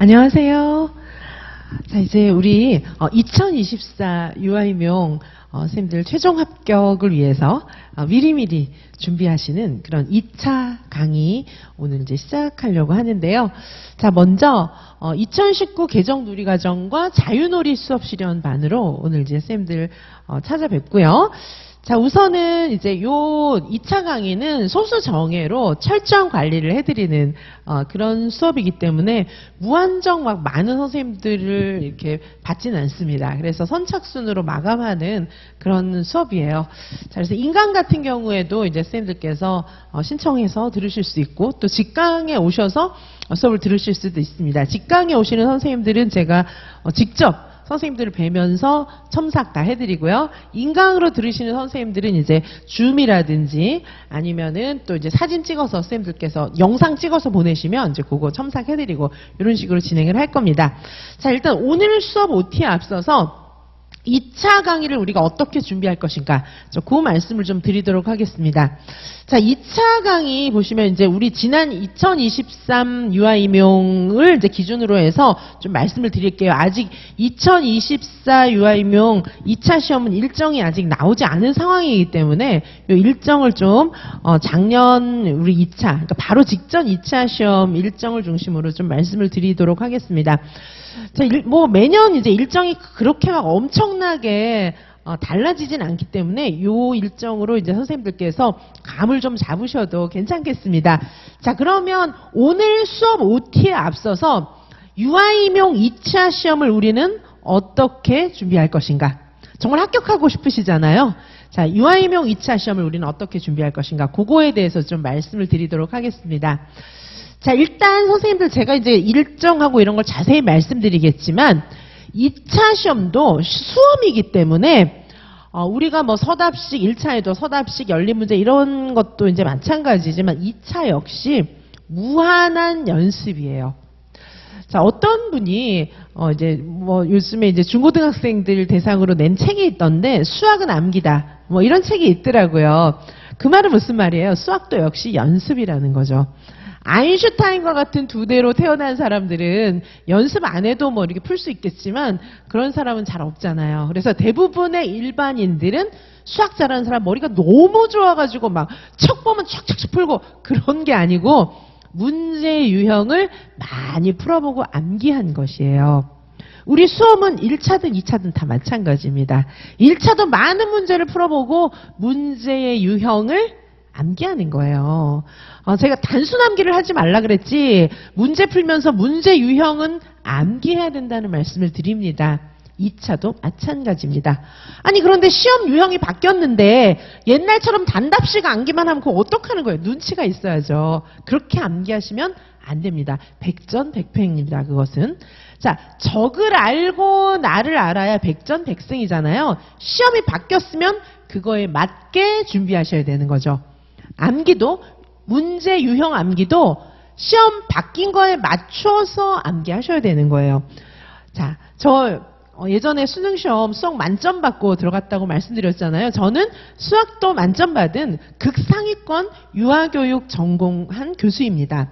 안녕하세요. 자, 이제 우리 2024 유아임용 선생님들 최종 합격을 위해서 미리미리 준비하시는 그런 2차 강의 오늘 이제 시작하려고 하는데요. 자, 먼저 2019 개정 누리과정과 자유놀이 수업 실현반으로 오늘 이제 선생님들 찾아뵙고요. 자, 우선은 이제 요 2차 강의는 소수 정예로 철저한 관리를 해드리는 그런 수업이기 때문에 무한정 막 많은 선생님들을 이렇게 받지는 않습니다. 그래서 선착순으로 마감하는 그런 수업이에요. 자, 그래서 인강 같은 경우에도 이제 선생님들께서 신청해서 들으실 수 있고 또 직강에 오셔서 수업을 들으실 수도 있습니다. 직강에 오시는 선생님들은 제가 직접 선생님들을 뵈면서 첨삭 다 해드리고요. 인강으로 들으시는 선생님들은 이제 줌이라든지 아니면은 또 이제 사진 찍어서 선생님들께서 영상 찍어서 보내시면 이제 그거 첨삭해드리고 이런 식으로 진행을 할 겁니다. 자, 일단 오늘 수업 OT에 앞서서 2차 강의를 우리가 어떻게 준비할 것인가, 그 말씀을 좀 드리도록 하겠습니다. 자, 2차 강의 보시면 이제 우리 지난 2023 유아임용을 이제 기준으로 해서 좀 말씀을 드릴게요. 아직 2024 유아임용 2차 시험은 일정이 아직 나오지 않은 상황이기 때문에 이 일정을 좀 작년 우리 2차, 그러니까 바로 직전 2차 시험 일정을 중심으로 좀 말씀을 드리도록 하겠습니다. 자, 매년 이제 일정이 그렇게 막 엄청나게 달라지진 않기 때문에 요 일정으로 이제 선생님들께서 감을 좀 잡으셔도 괜찮겠습니다. 자, 그러면 오늘 수업 OT에 앞서서 유아임용 2차 시험을 우리는 어떻게 준비할 것인가? 정말 합격하고 싶으시잖아요. 자, 유아임용 2차 시험을 우리는 어떻게 준비할 것인가? 그거에 대해서 좀 말씀을 드리도록 하겠습니다. 자, 일단 선생님들 제가 이제 일정하고 이런 걸 자세히 말씀드리겠지만 2차 시험도 수험이기 때문에 우리가 뭐 서답식 1차에도 서답식 열린문제 이런 것도 이제 마찬가지지만 2차 역시 무한한 연습이에요. 자, 어떤 분이 이제 뭐 요즘에 이제 중고등학생들 대상으로 낸 책이 있던데 수학은 암기다 뭐 이런 책이 있더라고요. 그 말은 무슨 말이에요? 수학도 역시 연습이라는 거죠. 아인슈타인과 같은 두 대로 태어난 사람들은 연습 안 해도 뭐 이렇게 풀 수 있겠지만 그런 사람은 잘 없잖아요. 그래서 대부분의 일반인들은 수학 잘하는 사람 머리가 너무 좋아가지고 막 척 보면 척척척 풀고 그런 게 아니고 문제 유형을 많이 풀어보고 암기한 것이에요. 우리 수험은 1차든 2차든 다 마찬가지입니다. 1차도 많은 문제를 풀어보고 문제의 유형을 암기하는 거예요. 제가 단순 암기를 하지 말라 그랬지 문제 풀면서 문제 유형은 암기해야 된다는 말씀을 드립니다. 2차도 마찬가지입니다. 아니 그런데 시험 유형이 바뀌었는데 옛날처럼 단답식 암기만 하면 그거 어떡하는 거예요? 눈치가 있어야죠. 그렇게 암기하시면 안 됩니다. 백전백패입니다. 그것은. 자, 적을 알고 나를 알아야 백전백승이잖아요. 시험이 바뀌었으면 그거에 맞게 준비하셔야 되는 거죠. 암기도 문제 유형 암기도 시험 바뀐 거에 맞춰서 암기하셔야 되는 거예요. 자, 저 예전에 수능시험 수학 만점 받고 들어갔다고 말씀드렸잖아요. 저는 수학도 만점 받은 극상위권 유아교육 전공한 교수입니다.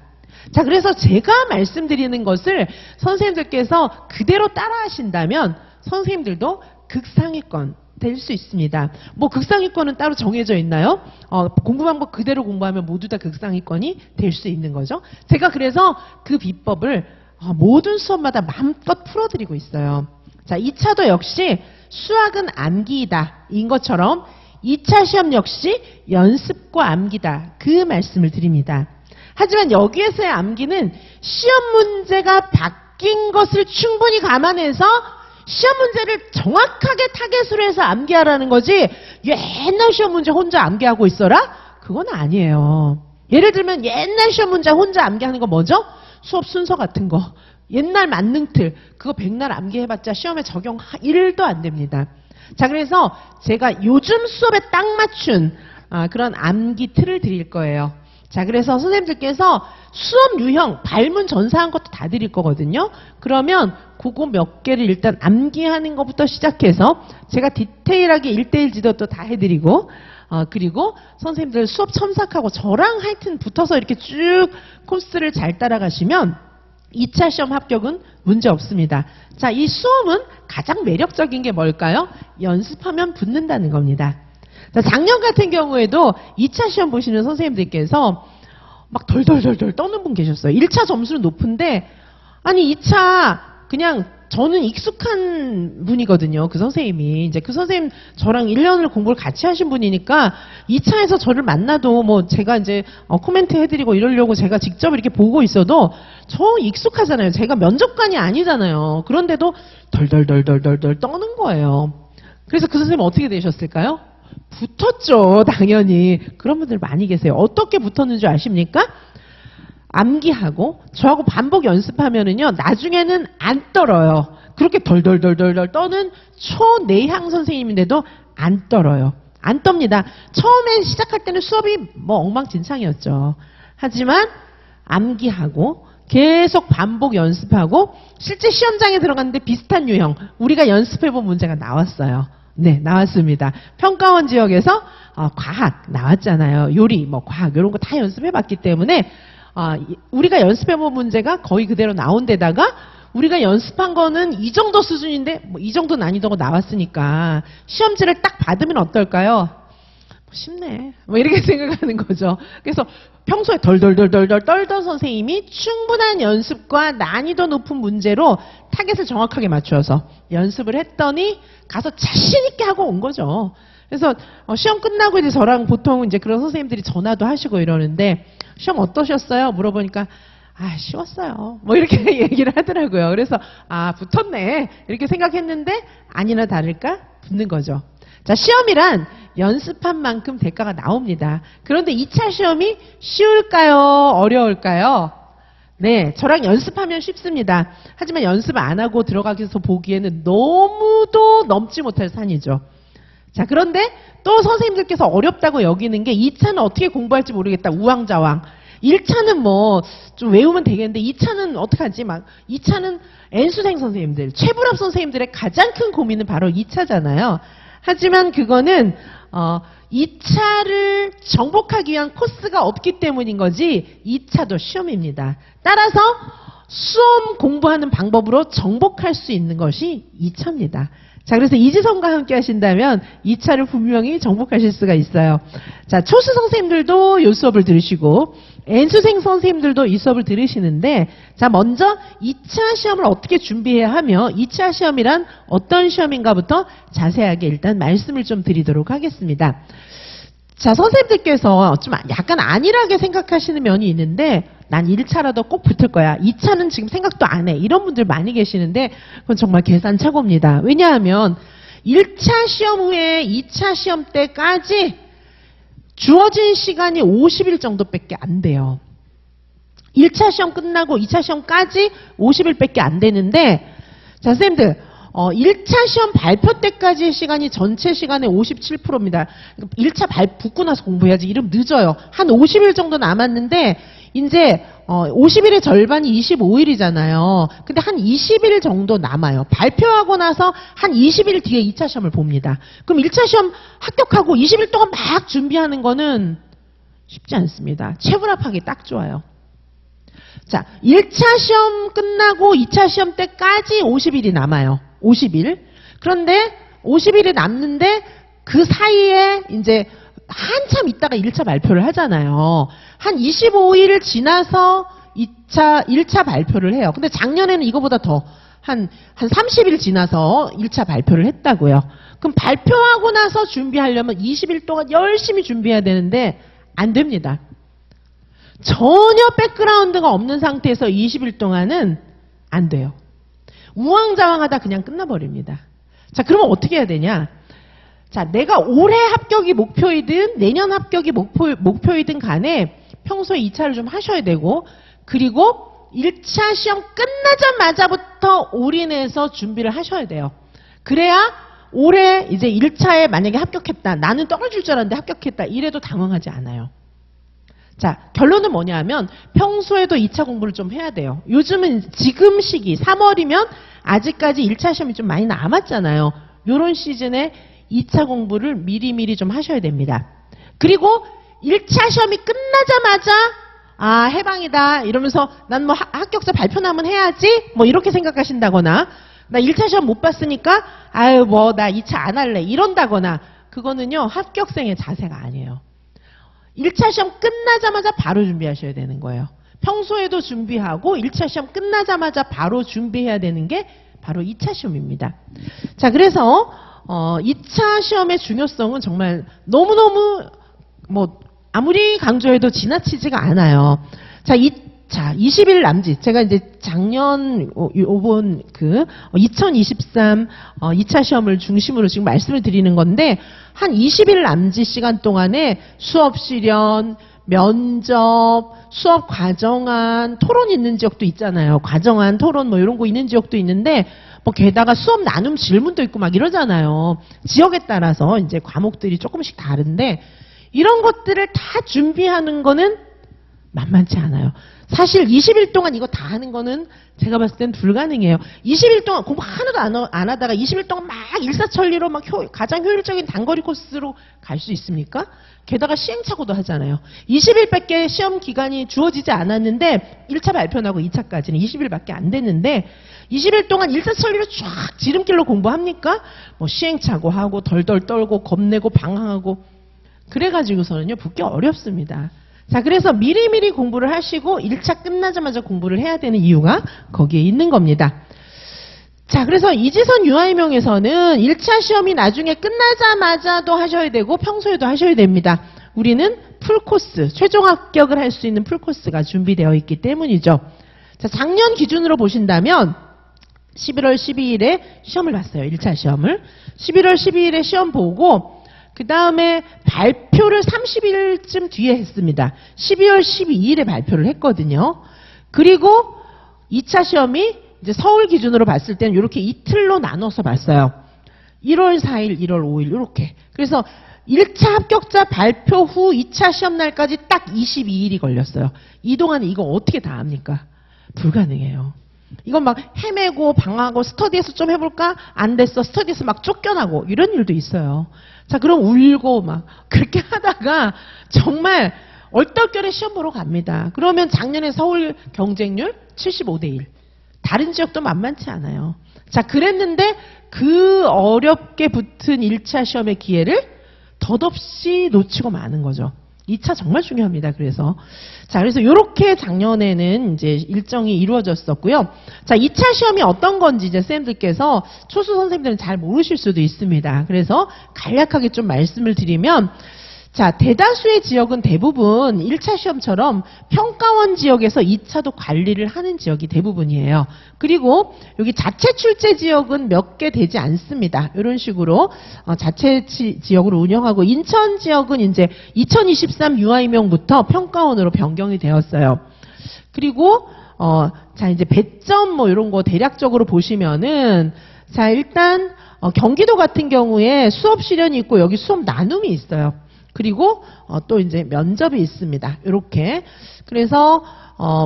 자, 그래서 제가 말씀드리는 것을 선생님들께서 그대로 따라 하신다면 선생님들도 극상위권 될 수 있습니다. 뭐 극상위권은 따로 정해져 있나요? 공부 방법 그대로 공부하면 모두 다 극상위권이 될 수 있는 거죠. 제가 그래서 그 비법을 모든 수업마다 마음껏 풀어드리고 있어요. 자, 2차도 역시 수학은 암기이다 인 것처럼 2차 시험 역시 연습과 암기다 그 말씀을 드립니다. 하지만 여기에서의 암기는 시험 문제가 바뀐 것을 충분히 감안해서 시험 문제를 정확하게 타겟으로 해서 암기하라는 거지 옛날 시험 문제 혼자 암기하고 있어라? 그건 아니에요. 예를 들면 옛날 시험 문제 혼자 암기하는 거 뭐죠? 수업 순서 같은 거. 옛날 만능틀 그거 백날 암기해봤자 시험에 적용 1도 안 됩니다. 자, 그래서 제가 요즘 수업에 딱 맞춘 그런 암기 틀을 드릴 거예요. 자, 그래서 선생님들께서 수업 유형, 발문 전사한 것도 다 드릴 거거든요. 그러면 그거 몇 개를 일단 암기하는 것부터 시작해서 제가 디테일하게 1:1 지도도 다 해드리고 그리고 선생님들 수업 첨삭하고 저랑 하여튼 붙어서 이렇게 쭉 코스를 잘 따라가시면 2차 시험 합격은 문제 없습니다. 자, 이 수험은 가장 매력적인 게 뭘까요? 연습하면 붙는다는 겁니다. 자, 작년 같은 경우에도 2차 시험 보시는 선생님들께서 막 덜덜덜덜 떠는 분 계셨어요. 1차 점수는 높은데, 아니, 2차 그냥 저는 익숙한 분이거든요. 그 선생님이. 이제 그 선생님 저랑 1년을 공부를 같이 하신 분이니까 2차에서 저를 만나도 뭐 제가 이제 코멘트 해드리고 이러려고 제가 직접 이렇게 보고 있어도 저 익숙하잖아요. 제가 면접관이 아니잖아요. 그런데도 덜덜덜덜덜 떠는 거예요. 그래서 그 선생님 어떻게 되셨을까요? 붙었죠. 당연히. 그런 분들 많이 계세요. 어떻게 붙었는 줄 아십니까? 암기하고 저하고 반복 연습하면은요 나중에는 안 떨어요. 그렇게 덜덜덜덜 떠는 초내향 선생님인데도 안 떨어요. 안 떱니다. 처음에 시작할 때는 수업이 뭐 엉망진창이었죠. 하지만 암기하고 계속 반복 연습하고 실제 시험장에 들어갔는데 비슷한 유형 우리가 연습해본 문제가 나왔어요. 네, 나왔습니다. 평가원 지역에서 과학 나왔잖아요. 요리, 뭐 과학 이런 거 다 연습해봤기 때문에 우리가 연습해본 문제가 거의 그대로 나온 데다가 우리가 연습한 거는 이 정도 수준인데 뭐 이 정도 난이도가 나왔으니까 시험지를 딱 받으면 어떨까요? 쉽네. 뭐 이렇게 생각하는 거죠. 그래서 평소에 덜덜덜덜 떨던 선생님이 충분한 연습과 난이도 높은 문제로 타겟을 정확하게 맞춰서 연습을 했더니 가서 자신 있게 하고 온 거죠. 그래서 시험 끝나고 이제 저랑 보통 이제 그런 선생님들이 전화도 하시고 이러는데 시험 어떠셨어요? 물어보니까 쉬웠어요. 뭐 이렇게 얘기를 하더라고요. 그래서 붙었네 이렇게 생각했는데 아니나 다를까 붙는 거죠. 자, 시험이란 연습한 만큼 대가가 나옵니다. 그런데 2차 시험이 쉬울까요? 어려울까요? 네, 저랑 연습하면 쉽습니다. 하지만 연습 안 하고 들어가서 보기에는 너무도 넘지 못할 산이죠. 자, 그런데 또 선생님들께서 어렵다고 여기는 게 2차는 어떻게 공부할지 모르겠다. 우왕좌왕. 1차는 뭐 좀 외우면 되겠는데 2차는 어떡하지? 막 2차는 N수생 선생님들, 최불합 선생님들의 가장 큰 고민은 바로 2차잖아요. 하지만 그거는 2차를 정복하기 위한 코스가 없기 때문인 거지 2차도 시험입니다. 따라서 수험 공부하는 방법으로 정복할 수 있는 것이 2차입니다. 자, 그래서 이지성과 함께 하신다면 2차를 분명히 정복하실 수가 있어요. 자, 초수 선생님들도 이 수업을 들으시고 N수생 선생님들도 이 수업을 들으시는데 자, 먼저 2차 시험을 어떻게 준비해야 하며 2차 시험이란 어떤 시험인가부터 자세하게 일단 말씀을 좀 드리도록 하겠습니다. 자, 선생님들께서 좀 약간 안일하게 생각하시는 면이 있는데 난 1차라도 꼭 붙을 거야. 2차는 지금 생각도 안 해. 이런 분들 많이 계시는데 그건 정말 계산착오입니다. 왜냐하면 1차 시험 후에 2차 시험 때까지 주어진 시간이 50일 정도밖에 안 돼요. 1차 시험 끝나고 2차 시험까지 50일밖에 안 되는데 자, 선생님들 1차 시험 발표 때까지의 시간이 전체 시간의 57%입니다. 1차 붙고 나서 공부해야지. 이러면 늦어요. 한 50일 정도 남았는데 이제 50일의 절반이 25일이잖아요. 근데 한 20일 정도 남아요. 발표하고 나서 한 20일 뒤에 2차 시험을 봅니다. 그럼 1차 시험 합격하고 20일 동안 막 준비하는 거는 쉽지 않습니다. 최불합하기 딱 좋아요. 자, 1차 시험 끝나고 2차 시험 때까지 50일이 남아요. 50일. 그런데 50일이 남는데 그 사이에 이제 한참 있다가 1차 발표를 하잖아요. 한 25일 지나서 1차 발표를 해요. 근데 작년에는 이거보다 더 한 30일 지나서 1차 발표를 했다고요. 그럼 발표하고 나서 준비하려면 20일 동안 열심히 준비해야 되는데 안 됩니다. 전혀 백그라운드가 없는 상태에서 20일 동안은 안 돼요. 우왕좌왕하다 그냥 끝나버립니다. 자, 그러면 어떻게 해야 되냐? 자, 내가 올해 합격이 목표이든 내년 합격이 목표이든 간에 평소에 2차를 좀 하셔야 되고 그리고 1차 시험 끝나자마자부터 올인해서 준비를 하셔야 돼요. 그래야 올해 이제 1차에 만약에 합격했다. 나는 떨어질 줄 알았는데 합격했다. 이래도 당황하지 않아요. 자, 결론은 뭐냐 하면 평소에도 2차 공부를 좀 해야 돼요. 요즘은 지금 시기 3월이면 아직까지 1차 시험이 좀 많이 남았잖아요. 요런 시즌에 2차 공부를 미리미리 좀 하셔야 됩니다. 그리고 1차 시험이 끝나자마자 아, 해방이다. 이러면서 난 뭐 합격자 발표나면 해야지? 뭐 이렇게 생각하신다거나, 나 1차 시험 못 봤으니까, 아유, 뭐, 나 2차 안 할래. 이런다거나, 그거는요, 합격생의 자세가 아니에요. 1차 시험 끝나자마자 바로 준비하셔야 되는 거예요. 평소에도 준비하고 1차 시험 끝나자마자 바로 준비해야 되는 게 바로 2차 시험입니다. 자, 그래서 2차 시험의 중요성은 정말 너무너무 뭐 아무리 강조해도 지나치지가 않아요. 자, 20일 남짓. 제가 이제 작년 요번 2023 2차 시험을 중심으로 지금 말씀을 드리는 건데, 한 20일 남짓 시간 동안에 수업 실현, 면접, 수업 과정안, 토론 있는 지역도 있잖아요. 과정안, 토론 뭐 이런 거 있는 지역도 있는데, 뭐 게다가 수업 나눔 질문도 있고 막 이러잖아요. 지역에 따라서 이제 과목들이 조금씩 다른데, 이런 것들을 다 준비하는 거는 만만치 않아요. 사실 20일 동안 이거 다 하는 거는 제가 봤을 땐 불가능해요. 20일 동안 공부 하나도 안 하다가 20일 동안 막 일사천리로 막 가장 효율적인 단거리 코스로 갈 수 있습니까? 게다가 시행착오도 하잖아요. 20일밖에 시험 기간이 주어지지 않았는데 1차 발표 나고 2차까지는 20일밖에 안 됐는데 20일 동안 일사천리로 쫙 지름길로 공부합니까? 뭐 시행착오하고 덜덜 떨고 겁내고 방황하고 그래가지고서는요 붙기 어렵습니다. 자, 그래서 미리미리 공부를 하시고 1차 끝나자마자 공부를 해야 되는 이유가 거기에 있는 겁니다. 자, 그래서 이지선 유아임용에서는 1차 시험이 나중에 끝나자마자도 하셔야 되고 평소에도 하셔야 됩니다. 우리는 풀코스, 최종 합격을 할 수 있는 풀코스가 준비되어 있기 때문이죠. 자, 작년 기준으로 보신다면 11월 12일에 시험을 봤어요. 1차 시험을. 11월 12일에 시험 보고 그 다음에 발표를 30일쯤 뒤에 했습니다. 12월 12일에 발표를 했거든요. 그리고 2차 시험이 이제 서울 기준으로 봤을 때는 이렇게 이틀로 나눠서 봤어요. 1월 4일, 1월 5일 이렇게. 그래서 1차 합격자 발표 후 2차 시험 날까지 딱 22일이 걸렸어요. 이 동안에 이거 어떻게 다 합니까? 불가능해요. 이건 막 헤매고 방황하고 스터디에서 좀 해볼까? 안 됐어. 스터디에서 막 쫓겨나고 이런 일도 있어요. 자, 그럼 울고 막 그렇게 하다가 정말 얼떨결에 시험 보러 갑니다. 그러면 작년에 서울 경쟁률 75대 1. 다른 지역도 만만치 않아요. 자, 그랬는데 그 어렵게 붙은 1차 시험의 기회를 덧없이 놓치고 마는 거죠. 2차 정말 중요합니다. 그래서 이렇게 작년에는 이제 일정이 이루어졌었고요. 자, 2차 시험이 어떤 건지 이제 선생님들께서 초수 선생님들은 잘 모르실 수도 있습니다. 그래서 간략하게 좀 말씀을 드리면, 자, 대다수의 지역은 대부분 1차 시험처럼 평가원 지역에서 2차도 관리를 하는 지역이 대부분이에요. 그리고 여기 자체 출제 지역은 몇 개 되지 않습니다. 이런 식으로 자체 지역으로 운영하고, 인천 지역은 이제 2023 유아임용부터 평가원으로 변경이 되었어요. 그리고 자, 이제 배점 뭐 이런 거 대략적으로 보시면은, 자, 일단 경기도 같은 경우에 수업 실현이 있고 여기 수업 나눔이 있어요. 그리고 또 이제 면접이 있습니다. 이렇게. 그래서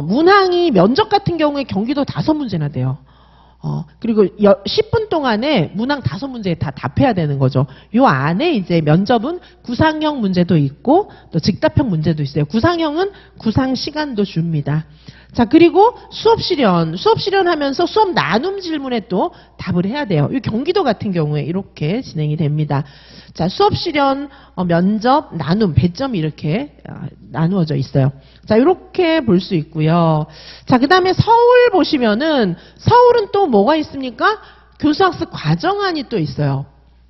문항이 면접 같은 경우에 경기도 5문제나 돼요. 그리고 10분 동안에 문항 5문제에 다 답해야 되는 거죠. 요 안에 이제 면접은 구상형 문제도 있고 또 즉답형 문제도 있어요. 구상형은 구상 시간도 줍니다. 자, 그리고 수업 실현하면서 수업 나눔 질문에 또 답을 해야 돼요. 이 경기도 같은 경우에 이렇게 진행이 됩니다. 자, 수업 실현, 면접, 나눔, 배점이 이렇게 나누어져 있어요. 자, 이렇게 볼 수 있고요. 자, 그 다음에 서울 보시면은, 서울은 또 뭐가 있습니까? 교수학습 과정안이 또 있어요.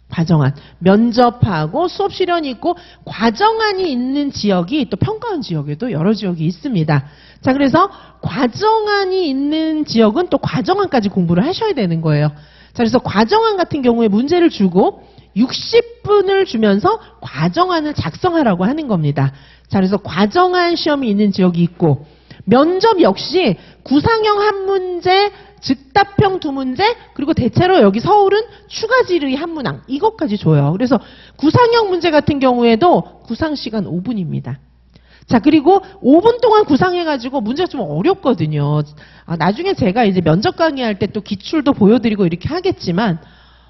과정안. 면접하고 수업 실현이 있고, 과정안이 있는 지역이 또 평가원 지역에도 여러 지역이 있습니다. 자, 그래서 과정안이 있는 지역은 또 과정안까지 공부를 하셔야 되는 거예요. 자, 그래서 과정안 같은 경우에 문제를 주고 60분을 주면서 과정안을 작성하라고 하는 겁니다. 자, 그래서 과정안 시험이 있는 지역이 있고, 면접 역시 구상형 1문제, 즉답형 2문제, 그리고 대체로 여기 서울은 추가 질의 1문항, 이것까지 줘요. 그래서 구상형 문제 같은 경우에도 구상시간 5분입니다. 자, 그리고 5분 동안 구상해가지고 문제가 좀 어렵거든요. 나중에 제가 이제 면접 강의할 때 또 기출도 보여드리고 이렇게 하겠지만,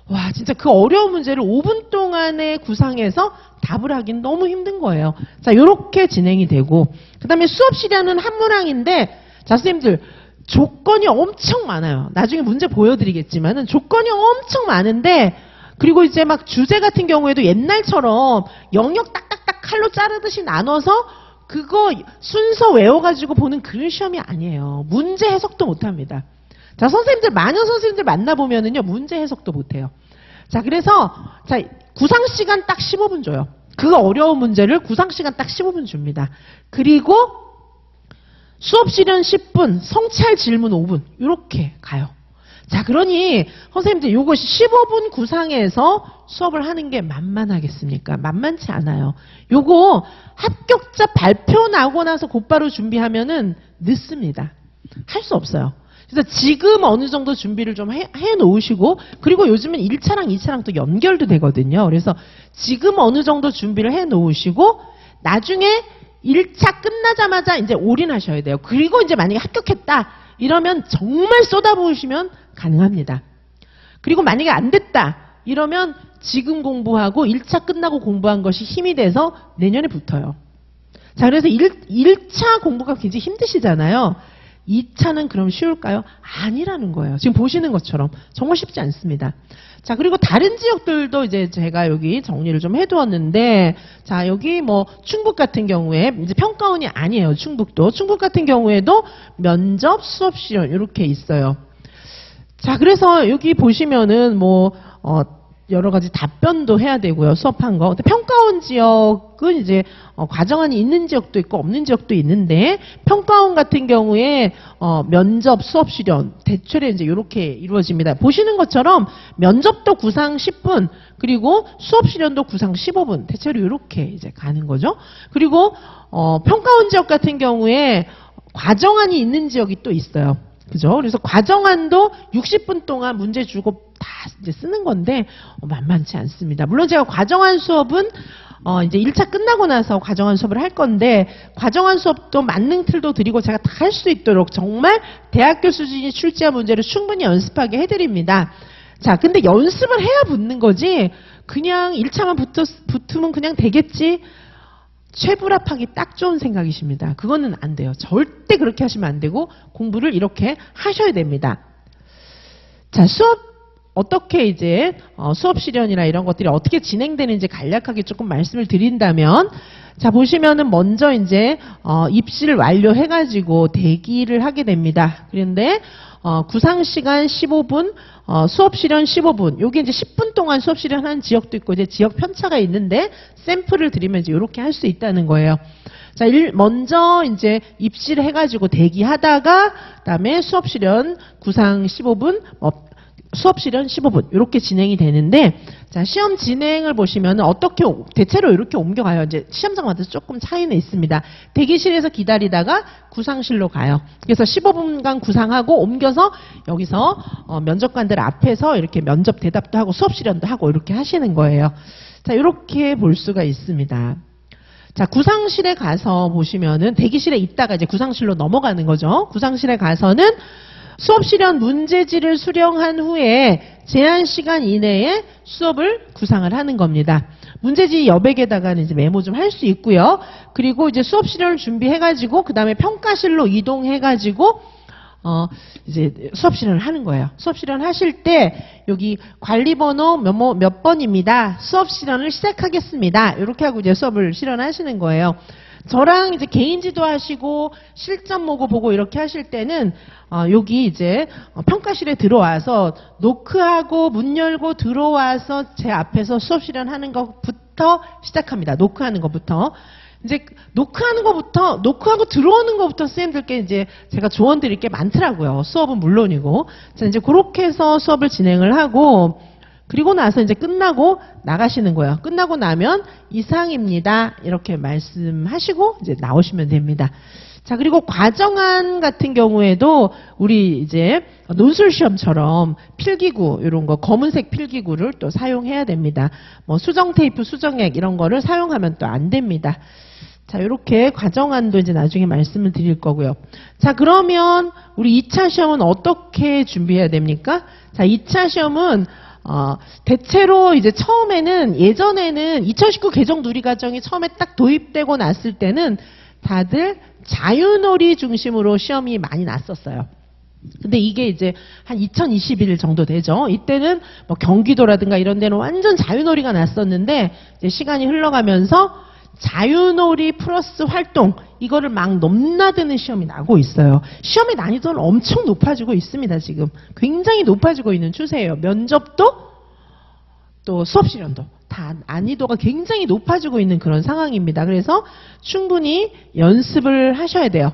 와, 진짜 그 어려운 문제를 5분 동안에 구상해서 답을 하긴 너무 힘든 거예요. 자, 요렇게 진행이 되고, 그 다음에 수업 시간은 한 문항인데, 자, 선생님들, 조건이 엄청 많아요. 나중에 문제 보여드리겠지만은 조건이 엄청 많은데, 그리고 이제 막 주제 같은 경우에도 옛날처럼 영역 딱딱딱 칼로 자르듯이 나눠서 그거 순서 외워가지고 보는 그런 시험이 아니에요. 문제 해석도 못합니다. 자, 선생님들, 마녀 선생님들 만나보면은요, 문제 해석도 못해요. 자, 그래서, 자, 구상시간 딱 15분 줘요. 그 어려운 문제를 구상시간 딱 15분 줍니다. 그리고 수업시간 10분, 성찰 질문 5분, 이렇게 가요. 자, 그러니, 선생님들, 요거 15분 구상해서 수업을 하는 게 만만하겠습니까? 만만치 않아요. 요거 합격자 발표 나고 나서 곧바로 준비하면은 늦습니다. 할 수 없어요. 그래서 지금 어느 정도 준비를 좀 해 놓으시고, 그리고 요즘은 1차랑 2차랑 또 연결도 되거든요. 그래서 지금 어느 정도 준비를 해 놓으시고, 나중에 1차 끝나자마자 이제 올인하셔야 돼요. 그리고 이제 만약에 합격했다, 이러면 정말 쏟아부으시면 가능합니다. 그리고 만약에 안 됐다, 이러면 지금 공부하고 1차 끝나고 공부한 것이 힘이 돼서 내년에 붙어요. 자, 그래서 1차 공부가 굉장히 힘드시잖아요. 2차는 그럼 쉬울까요? 아니라는 거예요. 지금 보시는 것처럼 정말 쉽지 않습니다. 자, 그리고 다른 지역들도 이제 제가 여기 정리를 좀 해두었는데, 자, 여기 뭐 충북 같은 경우에 이제 평가원이 아니에요. 충북도. 충북 같은 경우에도 면접, 수업 시련 이렇게 있어요. 자, 그래서 여기 보시면은 뭐 여러 가지 답변도 해야 되고요. 수업한 거. 근데 평가원 지역은 이제 과정안이 있는 지역도 있고 없는 지역도 있는데, 평가원 같은 경우에 면접, 수업 시련 대체로 이제 이렇게 이루어집니다. 보시는 것처럼 면접도 구상 10분, 그리고 수업 시련도 구상 15분, 대체로 이렇게 이제 가는 거죠. 그리고 평가원 지역 같은 경우에 과정안이 있는 지역이 또 있어요. 그죠? 그래서 과정안도 60분 동안 문제 주고 다 이제 쓰는 건데 만만치 않습니다. 물론 제가 과정안 수업은 이제 1차 끝나고 나서 과정안 수업을 할 건데, 과정안 수업도 만능 틀도 드리고 제가 다 할 수 있도록 정말 대학교 수준의 출제한 문제를 충분히 연습하게 해드립니다. 자, 근데 연습을 해야 붙는 거지, 그냥 1차만 붙으면 그냥 되겠지, 최불합하기 딱 좋은 생각이십니다. 그거는 안 돼요. 절대 그렇게 하시면 안 되고 공부를 이렇게 하셔야 됩니다. 자, 수업 어떻게 이제 수업 시련이나 이런 것들이 어떻게 진행되는지 간략하게 조금 말씀을 드린다면, 자, 보시면은 먼저 이제 입시를 완료해가지고 대기를 하게 됩니다. 그런데 구상 시간 15분, 수업 시련 15분. 여기 이제 10분 동안 수업 시련 하는 지역도 있고 이제 지역 편차가 있는데, 샘플을 드리면 이제 이렇게 할 수 있다는 거예요. 자, 먼저 이제 입시를 해가지고 대기하다가, 그다음에 수업 시련 구상 15분, 수업 시련 15분 이렇게 진행이 되는데, 자, 시험 진행을 보시면 어떻게 대체로 이렇게 옮겨가요. 이제 시험장마다 조금 차이는 있습니다. 대기실에서 기다리다가 구상실로 가요. 그래서 15분간 구상하고 옮겨서 여기서 면접관들 앞에서 이렇게 면접 대답도 하고 수업 시련도 하고 이렇게 하시는 거예요. 자, 이렇게 볼 수가 있습니다. 자, 구상실에 가서 보시면은 대기실에 있다가 이제 구상실로 넘어가는 거죠. 구상실에 가서는 수업 시련 문제지를 수령한 후에 제한 시간 이내에 수업을 구상을 하는 겁니다. 문제지 여백에다가는 이제 메모 좀 할 수 있고요. 그리고 이제 수업 시련을 준비해가지고 그 다음에 평가실로 이동해가지고 이제 수업 시련을 하는 거예요. 수업 시련 하실 때 여기 관리번호 몇 번입니다. 수업 시련을 시작하겠습니다. 이렇게 하고 이제 수업을 실현하시는 거예요. 저랑 이제 개인 지도하시고 실전 모고 보고 이렇게 하실 때는 여기 이제 평가실에 들어와서 노크하고 문 열고 들어와서 제 앞에서 수업 실현하는 것부터 시작합니다. 노크하는 것부터. 이제 노크하고 들어오는 것부터 선생님들께 이제 제가 조언 드릴 게 많더라고요. 수업은 물론이고. 자, 이제 그렇게 해서 수업을 진행을 하고, 그리고 나서 이제 끝나고 나가시는 거예요. 끝나고 나면 이상입니다. 이렇게 말씀하시고 이제 나오시면 됩니다. 자, 그리고 과정안 같은 경우에도 우리 이제 논술 시험처럼 필기구, 이런 거 검은색 필기구를 또 사용해야 됩니다. 뭐 수정 테이프, 수정액 이런 거를 사용하면 또 안 됩니다. 자, 이렇게 과정안도 이제 나중에 말씀을 드릴 거고요. 자, 그러면 우리 2차 시험은 어떻게 준비해야 됩니까? 자, 2차 시험은 대체로 이제 처음에는 예전에는 2019 개정 누리과정이 처음에 딱 도입되고 났을 때는 다들 자유놀이 중심으로 시험이 많이 났었어요. 근데 이게 이제 한 2021 정도 되죠. 이때는 뭐 경기도라든가 이런 데는 완전 자유놀이가 났었는데 이제 시간이 흘러가면서 자유놀이 플러스 활동 이거를 막 넘나드는 시험이 나고 있어요. 시험의 난이도는 엄청 높아지고 있습니다. 지금 굉장히 높아지고 있는 추세예요. 면접도 또 수업 실현도 다 난이도가 굉장히 높아지고 있는 그런 상황입니다. 그래서 충분히 연습을 하셔야 돼요.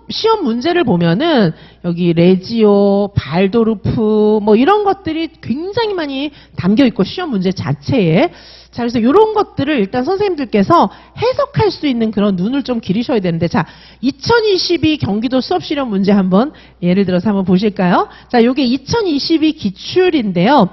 시험 문제를 보면은 여기 레지오, 발도르프 뭐 이런 것들이 굉장히 많이 담겨 있고 시험 문제 자체에 자 그래서 이런 것들을 일단 선생님들께서 해석할 수 있는 그런 눈을 좀 기르셔야 되는데 자 2022 경기도 수업 실현 문제 한번 예를 들어서 한번 보실까요? 자 요게 2022 기출인데요.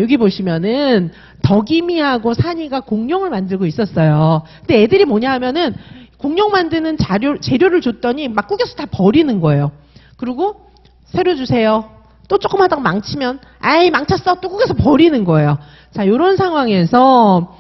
여기 보시면은 덕임이하고 산이가 공룡을 만들고 있었어요. 근데 애들이 뭐냐 하면은 공룡 만드는 재료를 줬더니 막 구겨서 다 버리는 거예요. 그리고 새로 주세요. 또 조금 하다가 망치면 아이 망쳤어 또 구겨서 버리는 거예요. 자 이런 상황에서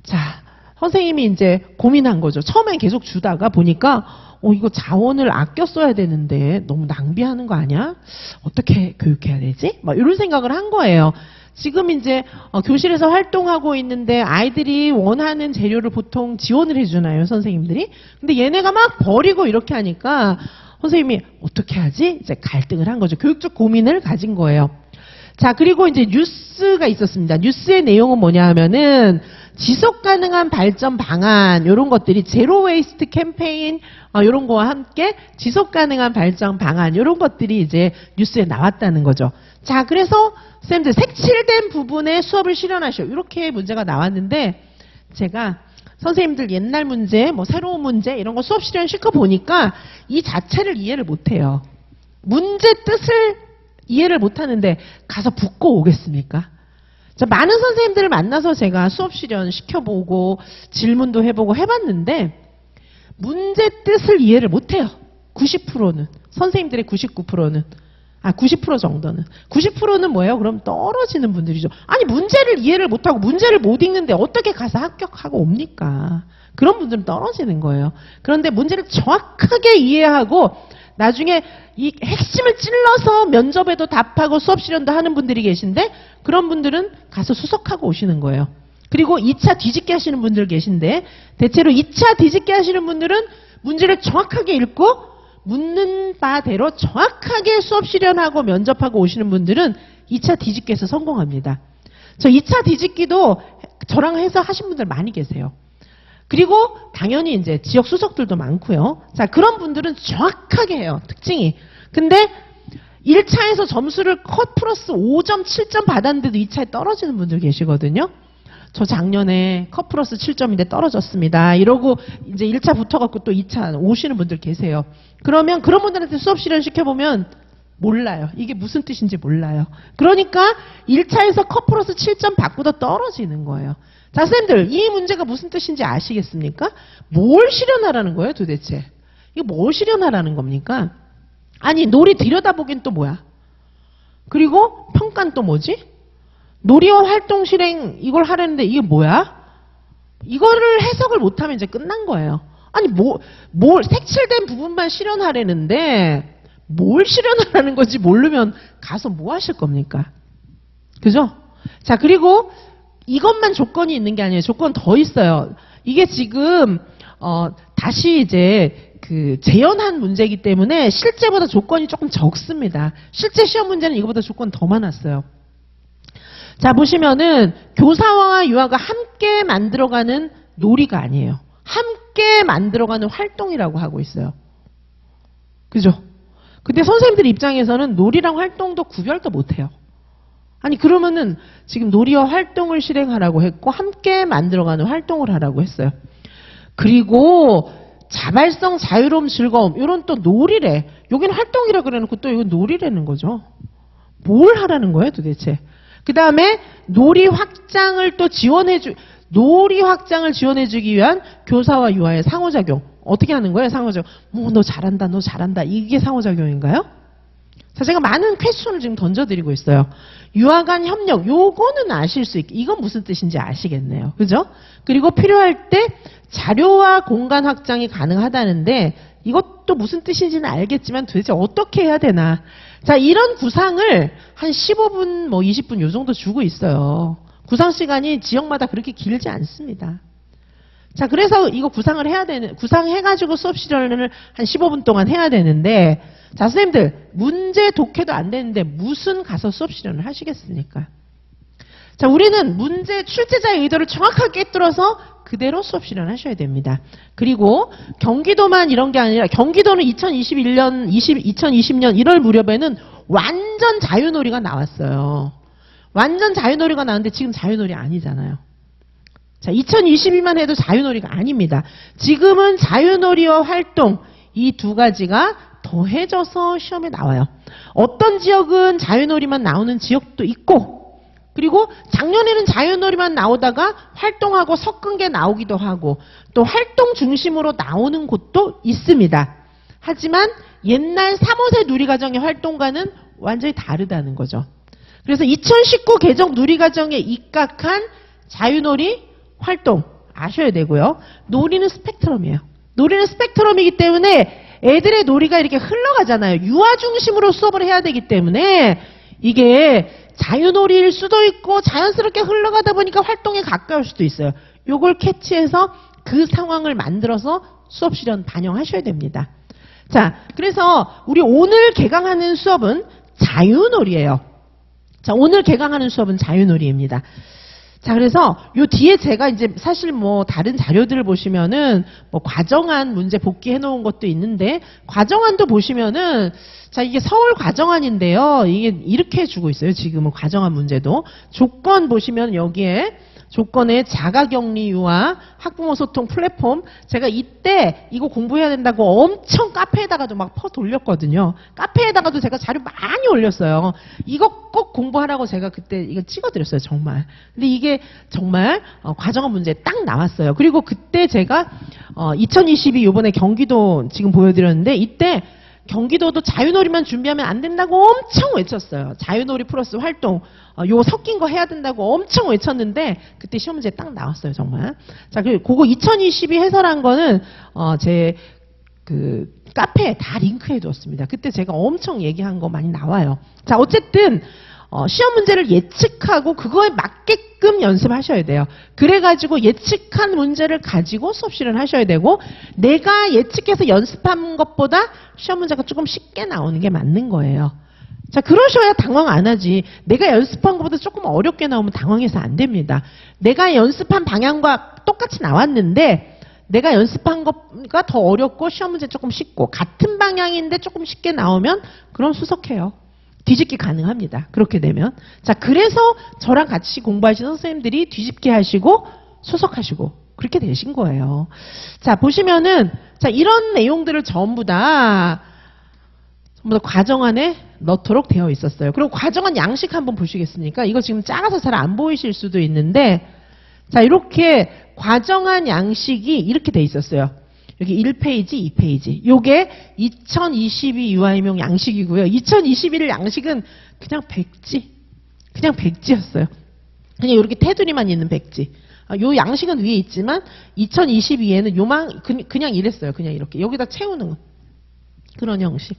자 선생님이 이제 고민한 거죠. 처음엔 계속 주다가 보니까 이거 자원을 아껴 써야 되는데 너무 낭비하는 거 아니야? 어떻게 교육해야 되지? 막 이런 생각을 한 거예요. 지금 이제 교실에서 활동하고 있는데 아이들이 원하는 재료를 보통 지원을 해주나요, 선생님들이? 근데 얘네가 막 버리고 이렇게 하니까 선생님이 어떻게 하지? 이제 갈등을 한 거죠. 교육적 고민을 가진 거예요. 자, 그리고 이제 뉴스가 있었습니다. 뉴스의 내용은 뭐냐 하면은 지속 가능한 발전 방안 이런 것들이 제로 웨이스트 캠페인 이런 거와 함께 지속 가능한 발전 방안 이런 것들이 이제 뉴스에 나왔다는 거죠. 자, 그래서 쌤들 색칠된 부분에 수업을 실현하시오. 이렇게 문제가 나왔는데 제가 선생님들 옛날 문제, 뭐 새로운 문제 이런 거 수업 실현 시켜 보니까 이 자체를 이해를 못해요. 문제 뜻을 이해를 못하는데 가서 붙고 오겠습니까? 자, 많은 선생님들을 만나서 제가 수업 실현 시켜보고 질문도 해보고 해봤는데 문제 뜻을 이해를 못해요. 90%는. 선생님들의 99%는. 90% 정도는. 90%는 뭐예요? 그럼 떨어지는 분들이죠. 아니 문제를 이해를 못하고 문제를 못 읽는데 어떻게 가서 합격하고 옵니까? 그런 분들은 떨어지는 거예요. 그런데 문제를 정확하게 이해하고 나중에 이 핵심을 찔러서 면접에도 답하고 수업 실현도 하는 분들이 계신데 그런 분들은 가서 수석하고 오시는 거예요. 그리고 2차 뒤집기 하시는 분들 계신데 대체로 2차 뒤집기 하시는 분들은 문제를 정확하게 읽고 묻는 바대로 정확하게 수업 실현하고 면접하고 오시는 분들은 2차 뒤집기에서 성공합니다. 저 2차 뒤집기도 저랑 해서 하신 분들 많이 계세요. 그리고 당연히 이제 지역 수석들도 많고요. 자, 그런 분들은 정확하게 해요. 특징이. 근데 1차에서 점수를 컷 플러스 5점, 7점 받았는데도 2차에 떨어지는 분들 계시거든요. 저 작년에 컷 플러스 7점인데 떨어졌습니다. 이러고 이제 1차 붙어갖고 또 2차 오시는 분들 계세요. 그러면 그런 분들한테 수업 실현 시켜보면 몰라요. 이게 무슨 뜻인지 몰라요. 그러니까 1차에서 컷 플러스 7점 받고도 떨어지는 거예요. 자, 쌤들, 이 문제가 무슨 뜻인지 아시겠습니까? 뭘 실현하라는 거예요, 도대체? 이거 뭘 실현하라는 겁니까? 아니, 놀이 들여다보긴 또 뭐야? 그리고 평가는 또 뭐지? 놀이와 활동 실행 이걸 하려는데 이게 뭐야? 이거를 해석을 못하면 이제 끝난 거예요. 아니, 뭘 색칠된 부분만 실현하려는데 뭘 실현하라는 건지 모르면 가서 뭐 하실 겁니까? 그죠? 자, 그리고 이것만 조건이 있는 게 아니에요. 조건 더 있어요. 이게 지금 다시 이제 그 재현한 문제이기 때문에 실제보다 조건이 조금 적습니다. 실제 시험 문제는 이거보다 조건 더 많았어요. 자, 보시면은 교사와 유아가 함께 만들어가는 놀이가 아니에요. 함께 만들어가는 활동이라고 하고 있어요. 그죠? 근데 선생님들 입장에서는 놀이랑 활동도 구별도 못해요. 아니 그러면은 지금 놀이와 활동을 실행하라고 했고 함께 만들어가는 활동을 하라고 했어요. 그리고 자발성, 자유로움, 즐거움 이런 또 놀이래. 여기는 활동이라 그래놓고 또 이건 놀이라는 거죠. 뭘 하라는 거예요 도대체. 그 다음에 놀이 확장을 지원해주기 위한 교사와 유아의 상호작용. 어떻게 하는 거예요 상호작용. 너 잘한다 너 잘한다 이게 상호작용인가요? 자, 제가 많은 퀘스천을 지금 던져드리고 있어요. 유아 간 협력, 요거는 아실 수 있게, 이건 무슨 뜻인지 아시겠네요. 그죠? 그리고 필요할 때 자료와 공간 확장이 가능하다는데, 이것도 무슨 뜻인지는 알겠지만 도대체 어떻게 해야 되나. 자, 이런 구상을 한 15분, 20분 요 정도 주고 있어요. 구상 시간이 지역마다 그렇게 길지 않습니다. 자, 그래서 이거 구상해가지고 수업 실현을 한 15분 동안 해야 되는데, 자, 선생님들, 문제 독해도 안 되는데 무슨 가서 수업 실현을 하시겠습니까? 자, 우리는 문제 출제자의 의도를 정확하게 꿰뚫어서 그대로 수업 실현하셔야 됩니다. 그리고 경기도만 이런 게 아니라 경기도는 2020년 1월 무렵에는 완전 자유놀이가 나왔어요. 완전 자유놀이가 나왔는데 지금 자유놀이 아니잖아요. 자, 2022만 해도 자유놀이가 아닙니다. 지금은 자유놀이와 활동 이 두 가지가 더해져서 시험에 나와요. 어떤 지역은 자유놀이만 나오는 지역도 있고, 그리고 작년에는 자유놀이만 나오다가 활동하고 섞은 게 나오기도 하고, 또 활동 중심으로 나오는 곳도 있습니다. 하지만 옛날 3호세 누리과정의 활동과는 완전히 다르다는 거죠. 그래서 2019 개정 누리과정에 입각한 자유놀이 활동 아셔야 되고요. 놀이는 스펙트럼이에요. 놀이는 스펙트럼이기 때문에 애들의 놀이가 이렇게 흘러가잖아요. 유아 중심으로 수업을 해야 되기 때문에 이게 자유놀이일 수도 있고 자연스럽게 흘러가다 보니까 활동에 가까울 수도 있어요. 요걸 캐치해서 그 상황을 만들어서 수업 실현 반영하셔야 됩니다. 자, 그래서 우리 오늘 개강하는 수업은 자유놀이에요. 자, 오늘 개강하는 수업은 자유놀이입니다. 자, 그래서 요 뒤에 제가 이제 사실 다른 자료들을 보시면은 과정안 문제 복귀해 놓은 것도 있는데, 과정안도 보시면은, 자, 이게 서울 과정안인데요. 이게 이렇게 주고 있어요. 지금은 과정안 문제도. 조건 보시면 여기에 조건에 자가격리 유아 학부모 소통 플랫폼, 제가 이때 이거 공부해야 된다고 엄청 카페에다가도 막 돌렸거든요. 카페에다가도 제가 자료 많이 올렸어요. 이거 꼭 공부하라고 제가 그때 이거 찍어드렸어요. 정말. 근데 이게 정말 과정안 문제 딱 나왔어요. 그리고 그때 제가 2022 요번에 경기도 지금 보여드렸는데, 이때 경기도도 자유놀이만 준비하면 안 된다고 엄청 외쳤어요. 자유놀이 플러스 활동, 요 섞인 거 해야 된다고 엄청 외쳤는데, 그때 시험 문제 딱 나왔어요, 정말. 자, 그거 2022 해설한 거는, 제, 카페에 다 링크해 두었습니다. 그때 제가 엄청 얘기한 거 많이 나와요. 자, 어쨌든, 시험 문제를 예측하고 그거에 맞게끔 연습하셔야 돼요. 그래가지고 예측한 문제를 가지고 수업 실현하셔야 되고, 내가 예측해서 연습한 것보다 시험 문제가 조금 쉽게 나오는 게 맞는 거예요. 자, 그러셔야 당황 안 하지. 내가 연습한 것보다 조금 어렵게 나오면 당황해서 안 됩니다. 내가 연습한 방향과 똑같이 나왔는데 내가 연습한 것가 더 어렵고 시험 문제 조금 쉽고 같은 방향인데 조금 쉽게 나오면 그럼 수석해요. 뒤집기 가능합니다. 그렇게 되면. 자, 그래서 저랑 같이 공부하시는 선생님들이 뒤집기 하시고 수석하시고 그렇게 되신 거예요. 자, 보시면은, 자, 이런 내용들을 전부 다 과정안에 넣도록 되어 있었어요. 그리고 과정안 양식 한번 보시겠습니까? 이거 지금 작아서 잘 안 보이실 수도 있는데, 자, 이렇게 과정안 양식이 이렇게 돼 있었어요. 여기 1페이지, 2페이지. 요게 2022 유아임용 양식이고요. 2021 양식은 그냥 백지. 그냥 백지였어요. 그냥 이렇게 테두리만 있는 백지. 요 양식은 위에 있지만 2022에는 그냥 이랬어요. 그냥 이렇게. 여기다 채우는 거. 그런 형식.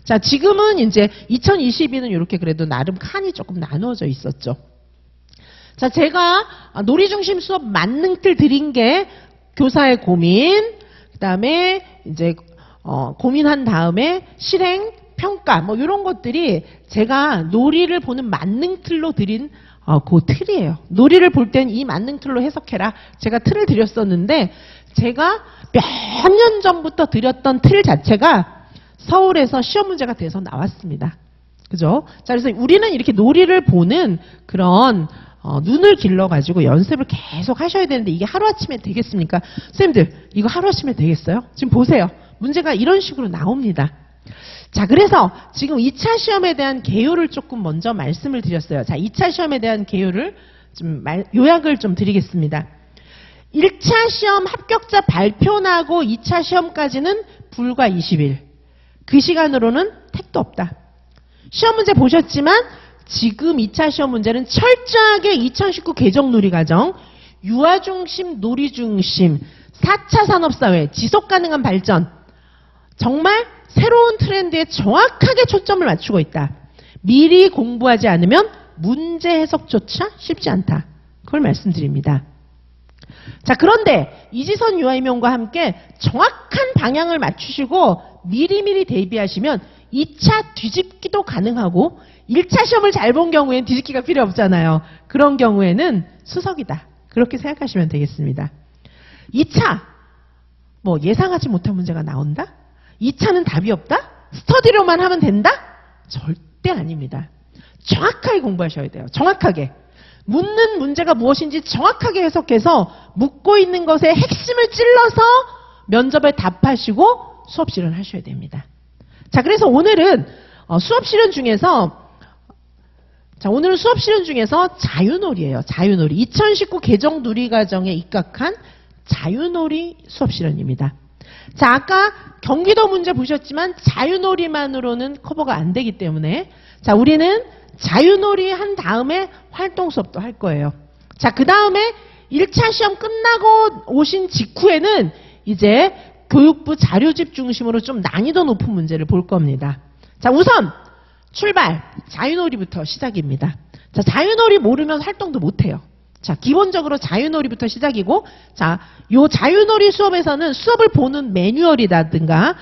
자, 지금은 이제 2022는 이렇게 그래도 나름 칸이 조금 나누어져 있었죠. 자, 제가 놀이중심 수업 만능틀 드린 게 교사의 고민, 그 다음에 이제 고민한 다음에 실행, 평가 이런 것들이 제가 놀이를 보는 만능틀로 드린 그 틀이에요. 놀이를 볼 땐 이 만능틀로 해석해라. 제가 틀을 드렸었는데 제가 몇 년 전부터 드렸던 틀 자체가 서울에서 시험 문제가 돼서 나왔습니다. 그죠? 자, 그래서 우리는 이렇게 놀이를 보는 그런 눈을 길러가지고 연습을 계속 하셔야 되는데 이게 하루아침에 되겠습니까? 선생님들, 이거 하루아침에 되겠어요? 지금 보세요. 문제가 이런 식으로 나옵니다. 자, 그래서 지금 2차 시험에 대한 개요를 조금 먼저 말씀을 드렸어요. 자, 2차 시험에 대한 개요를 좀 요약을 좀 드리겠습니다. 1차 시험 합격자 발표 나고 2차 시험까지는 불과 20일. 그 시간으로는 택도 없다. 시험 문제 보셨지만 지금 2차 시험 문제는 철저하게 2019 개정 놀이과정, 유아 중심, 놀이 중심, 4차 산업사회, 지속 가능한 발전, 정말 새로운 트렌드에 정확하게 초점을 맞추고 있다. 미리 공부하지 않으면 문제 해석조차 쉽지 않다. 그걸 말씀드립니다. 자, 그런데 이지선 유아임용과 함께 정확한 방향을 맞추시고 미리미리 대비하시면 2차 뒤집기도 가능하고 1차 시험을 잘 본 경우에는 뒤집기가 필요 없잖아요. 그런 경우에는 수석이다. 그렇게 생각하시면 되겠습니다. 2차, 뭐 예상하지 못한 문제가 나온다? 2차는 답이 없다? 스터디로만 하면 된다? 절대 아닙니다. 정확하게 공부하셔야 돼요. 정확하게. 묻는 문제가 무엇인지 정확하게 해석해서 묻고 있는 것의 핵심을 찔러서 면접에 답하시고 수업 실현 하셔야 됩니다. 자, 그래서 오늘은 수업 실현 중에서 자유놀이예요. 자유놀이. 2019 개정 누리과정에 입각한 자유놀이 수업 실현입니다. 자, 아까 경기도 문제 보셨지만 자유놀이만으로는 커버가 안 되기 때문에 자, 우리는 자유놀이 한 다음에 활동 수업도 할 거예요. 자, 그 다음에 1차 시험 끝나고 오신 직후에는 이제 교육부 자료집 중심으로 좀 난이도 높은 문제를 볼 겁니다. 자, 우선 출발, 자유놀이부터 시작입니다. 자, 자유놀이 모르면 활동도 못해요. 자, 기본적으로 자유놀이부터 시작이고, 자, 요 자유놀이 수업에서는 수업을 보는 매뉴얼이라든가,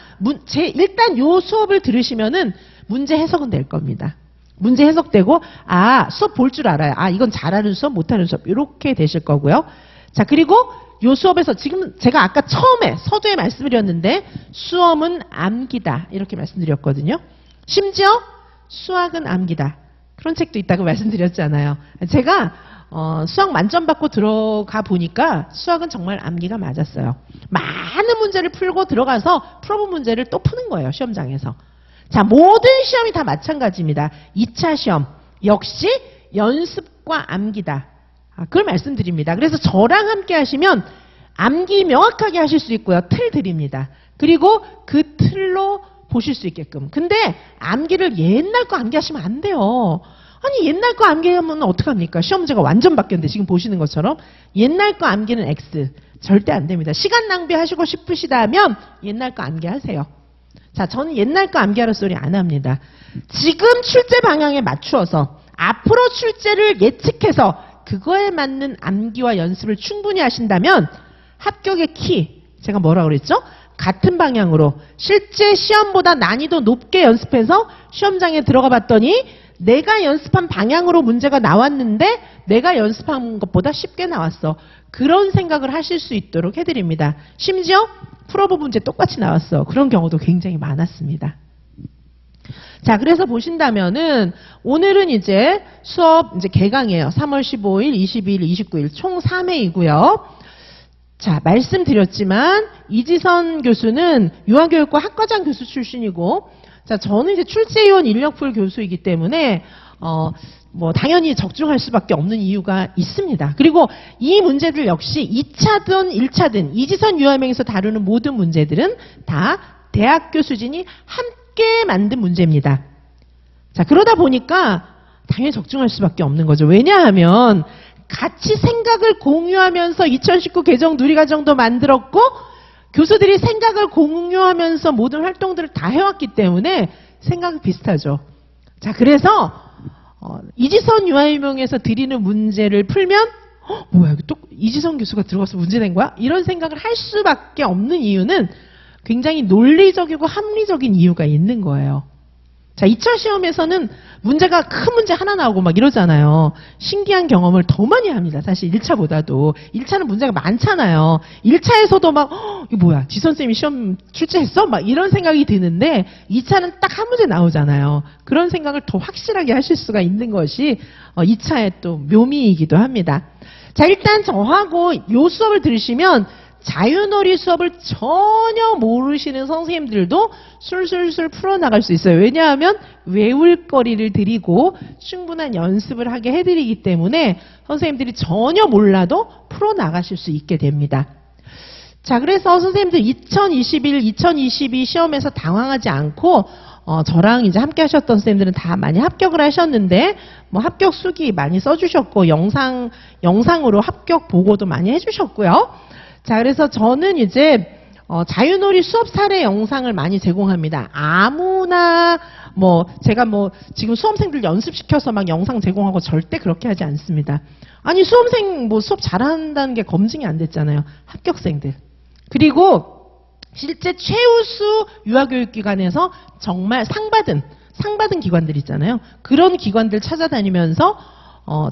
일단 요 수업을 들으시면은 문제 해석은 될 겁니다. 문제 해석되고, 아, 수업 볼 줄 알아요. 아, 이건 잘하는 수업, 못하는 수업. 이렇게 되실 거고요. 자, 그리고 요 수업에서 지금 제가 아까 처음에 서두에 말씀드렸는데, 수험은 암기다. 이렇게 말씀드렸거든요. 심지어 수학은 암기다. 그런 책도 있다고 말씀드렸잖아요. 제가 수학 만점 받고 들어가 보니까 수학은 정말 암기가 맞았어요. 많은 문제를 풀고 들어가서 풀어본 문제를 또 푸는 거예요. 시험장에서. 자, 모든 시험이 다 마찬가지입니다. 2차 시험 역시 연습과 암기다. 그걸 말씀드립니다. 그래서 저랑 함께 하시면 암기 명확하게 하실 수 있고요. 틀 드립니다. 그리고 그 틀로 보실 수 있게끔. 근데 암기를 옛날 거 암기하시면 안 돼요. 아니, 옛날 거 암기하면 어떡합니까? 시험 문제가 완전 바뀌었는데 지금 보시는 것처럼 옛날 거 암기는 X. 절대 안 됩니다. 시간 낭비하시고 싶으시다면 옛날 거 암기하세요. 자, 저는 옛날 거 암기하는 소리 안 합니다. 지금 출제 방향에 맞추어서 앞으로 출제를 예측해서 그거에 맞는 암기와 연습을 충분히 하신다면 합격의 키, 제가 뭐라고 그랬죠? 같은 방향으로 실제 시험보다 난이도 높게 연습해서 시험장에 들어가 봤더니 내가 연습한 방향으로 문제가 나왔는데 내가 연습한 것보다 쉽게 나왔어. 그런 생각을 하실 수 있도록 해드립니다. 심지어 풀어본 문제 똑같이 나왔어. 그런 경우도 굉장히 많았습니다. 자, 그래서 보신다면은 오늘은 이제 수업 이제 개강이에요. 3월 15일, 22일, 29일 총 3회이고요. 자, 말씀드렸지만 이지선 교수는 유아교육과 학과장 교수 출신이고, 자, 저는 이제 출제위원 인력풀 교수이기 때문에 뭐 당연히 적중할 수밖에 없는 이유가 있습니다. 그리고 이 문제들 역시 2차든 1차든 이지선 유아임용에서 다루는 모든 문제들은 다 대학교 수진이 함께 만든 문제입니다. 자, 그러다 보니까 당연히 적중할 수밖에 없는 거죠. 왜냐하면 같이 생각을 공유하면서 2019 개정 누리과정도 만들었고 교수들이 생각을 공유하면서 모든 활동들을 다 해왔기 때문에 생각이 비슷하죠. 자, 그래서 이지선 유아임용에서 드리는 문제를 풀면 뭐야, 또 이지선 교수가 들어가서 문제 낸 거야? 이런 생각을 할 수밖에 없는 이유는 굉장히 논리적이고 합리적인 이유가 있는 거예요. 자, 2차 시험에서는 문제가 큰 문제 하나 나오고 막 이러잖아요. 신기한 경험을 더 많이 합니다. 사실 1차보다도. 1차는 문제가 많잖아요. 1차에서도 막 이거 뭐야, 지선생님이 시험 출제했어? 막 이런 생각이 드는데 2차는 딱 한 문제 나오잖아요. 그런 생각을 더 확실하게 하실 수가 있는 것이 2차의 또 묘미이기도 합니다. 자, 일단 저하고 요 수업을 들으시면 자유놀이 수업을 전혀 모르시는 선생님들도 술술술 풀어나갈 수 있어요. 왜냐하면 외울 거리를 드리고 충분한 연습을 하게 해드리기 때문에 선생님들이 전혀 몰라도 풀어나가실 수 있게 됩니다. 자, 그래서 선생님들 2021, 2022 시험에서 당황하지 않고 저랑 이제 함께 하셨던 선생님들은 다 많이 합격을 하셨는데, 뭐 합격 수기 많이 써주셨고, 영상으로 합격 보고도 많이 해주셨고요. 자, 그래서 저는 이제, 자유놀이 수업 사례 영상을 많이 제공합니다. 아무나, 제가 지금 수험생들 연습시켜서 막 영상 제공하고 절대 그렇게 하지 않습니다. 아니, 수험생 수업 잘한다는 게 검증이 안 됐잖아요. 합격생들. 그리고, 실제 최우수 유아교육기관에서 정말 상 받은 기관들 있잖아요. 그런 기관들 찾아다니면서